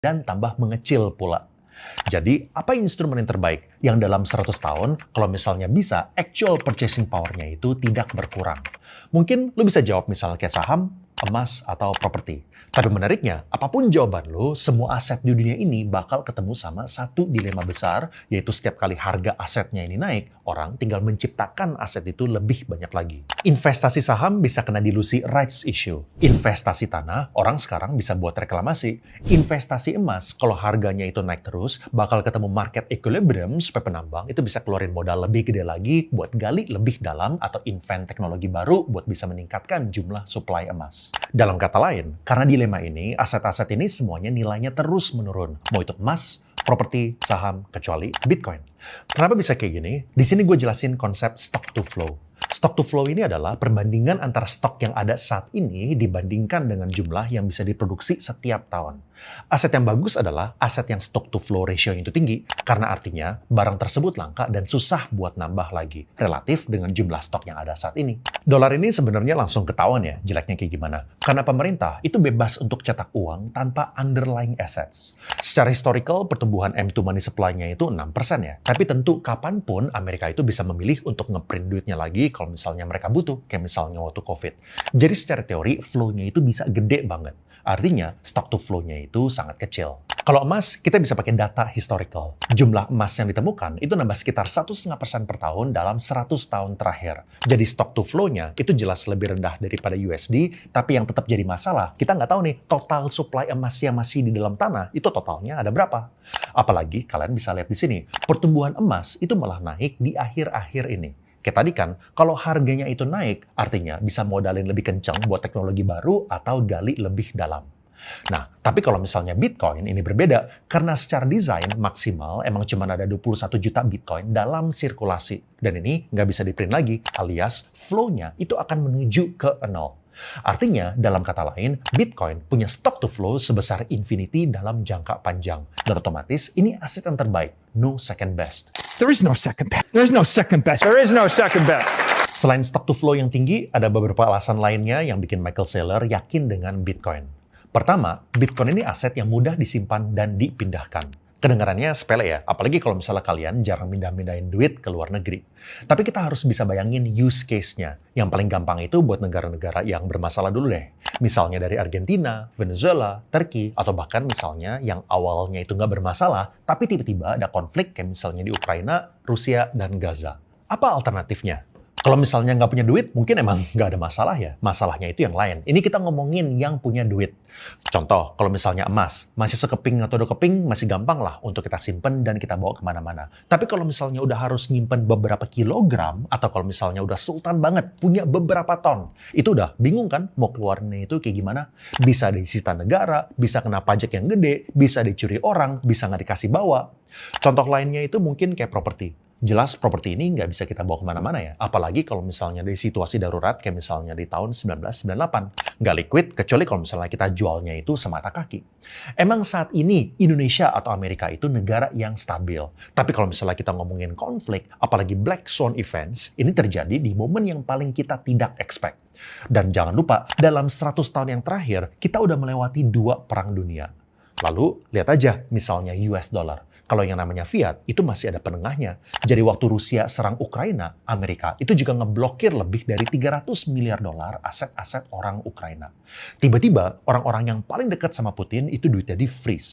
dan tambah mengecil pula. Jadi, apa instrumen yang terbaik? Yang dalam 100 tahun, kalau misalnya bisa, actual purchasing power-nya itu tidak berkurang. Mungkin lu bisa jawab misalnya kayak saham, emas, atau properti. Tapi menariknya, apapun jawaban lo, semua aset di dunia ini bakal ketemu sama satu dilema besar, yaitu setiap kali harga asetnya ini naik, orang tinggal menciptakan aset itu lebih banyak lagi. Investasi saham bisa kena dilusi rights issue. Investasi tanah, orang sekarang bisa buat reklamasi. Investasi emas, kalau harganya itu naik terus, bakal ketemu market equilibrium supaya penambang itu bisa keluarin modal lebih gede lagi buat gali lebih dalam atau invent teknologi baru buat bisa meningkatkan jumlah supply emas. Dalam kata lain, karena dilema ini, aset-aset ini semuanya nilainya terus menurun. Mau itu emas, properti, saham, kecuali Bitcoin. Kenapa bisa kayak gini? Di sini gue jelasin konsep stock to flow. Stock to flow ini adalah perbandingan antara stok yang ada saat ini dibandingkan dengan jumlah yang bisa diproduksi setiap tahun. Aset yang bagus adalah aset yang stock to flow ratio itu tinggi, karena artinya barang tersebut langka dan susah buat nambah lagi, relatif dengan jumlah stok yang ada saat ini. Dolar ini sebenarnya langsung ketahuan ya jeleknya kayak gimana. Karena pemerintah itu bebas untuk cetak uang tanpa underlying assets. Secara historical, pertumbuhan M2 money supply-nya itu 6% ya. Tapi tentu kapanpun Amerika itu bisa memilih untuk ngeprint duitnya lagi kalau misalnya mereka butuh, kayak misalnya waktu COVID. Jadi secara teori, flow-nya itu bisa gede banget. Artinya, stock to flow-nya itu sangat kecil. Kalau emas, kita bisa pakai data historical. Jumlah emas yang ditemukan itu nambah sekitar 1,5% per tahun dalam 100 tahun terakhir. Jadi stock to flow-nya itu jelas lebih rendah daripada USD, tapi yang tetap jadi masalah, kita nggak tahu nih total supply emas yang masih di dalam tanah, itu totalnya ada berapa. Apalagi kalian bisa lihat di sini, pertumbuhan emas itu malah naik di akhir-akhir ini. Kayak tadi kan, kalau harganya itu naik, artinya bisa modalin lebih kencang buat teknologi baru atau gali lebih dalam. Nah, tapi kalau misalnya Bitcoin ini berbeda, karena secara desain maksimal emang cuma ada 21 juta Bitcoin dalam sirkulasi. Dan ini nggak bisa di-print lagi, alias flow-nya itu akan menuju ke nol. Artinya, dalam kata lain, Bitcoin punya stock to flow sebesar infinity dalam jangka panjang. Dan otomatis, ini aset yang terbaik, no second best. There is no second best. There is no second best. There is no second best. Selain stock to flow yang tinggi, ada beberapa alasan lainnya yang bikin Michael Saylor yakin dengan Bitcoin. Pertama, Bitcoin ini aset yang mudah disimpan dan dipindahkan. Kedengarannya sepele ya, apalagi kalau misalnya kalian jarang pindah-pindahin duit ke luar negeri. Tapi kita harus bisa bayangin use case-nya. Yang paling gampang itu buat negara-negara yang bermasalah dulu deh. Misalnya dari Argentina, Venezuela, Turki, atau bahkan misalnya yang awalnya itu nggak bermasalah, tapi tiba-tiba ada konflik kayak misalnya di Ukraina, Rusia, dan Gaza. Apa alternatifnya? Kalau misalnya nggak punya duit, mungkin emang nggak ada masalah ya. Masalahnya itu yang lain. Ini kita ngomongin yang punya duit. Contoh, kalau misalnya emas, masih sekeping atau 2 keping, masih gampang lah untuk kita simpen dan kita bawa kemana-mana. Tapi kalau misalnya udah harus nyimpen beberapa kilogram, atau kalau misalnya udah sultan banget, punya beberapa ton, itu udah bingung kan mau keluarnya itu kayak gimana? Bisa disita negara, bisa kena pajak yang gede, bisa dicuri orang, bisa nggak dikasih bawa. Contoh lainnya itu mungkin kayak properti. Jelas properti ini nggak bisa kita bawa kemana-mana ya. Apalagi kalau misalnya di situasi darurat kayak misalnya di tahun 1998. Nggak liquid kecuali kalau misalnya kita jualnya itu semata kaki. Emang saat ini Indonesia atau Amerika itu negara yang stabil. Tapi kalau misalnya kita ngomongin konflik, apalagi Black Swan events, ini terjadi di momen yang paling kita tidak expect. Dan jangan lupa, dalam 100 tahun yang terakhir, kita udah melewati 2 perang dunia. Lalu, lihat aja misalnya US dollar. Kalau yang namanya fiat, itu masih ada penengahnya. Jadi waktu Rusia serang Ukraina, Amerika itu juga ngeblokir lebih dari 300 miliar dolar aset-aset orang Ukraina. Tiba-tiba, orang-orang yang paling dekat sama Putin itu duitnya di-freeze.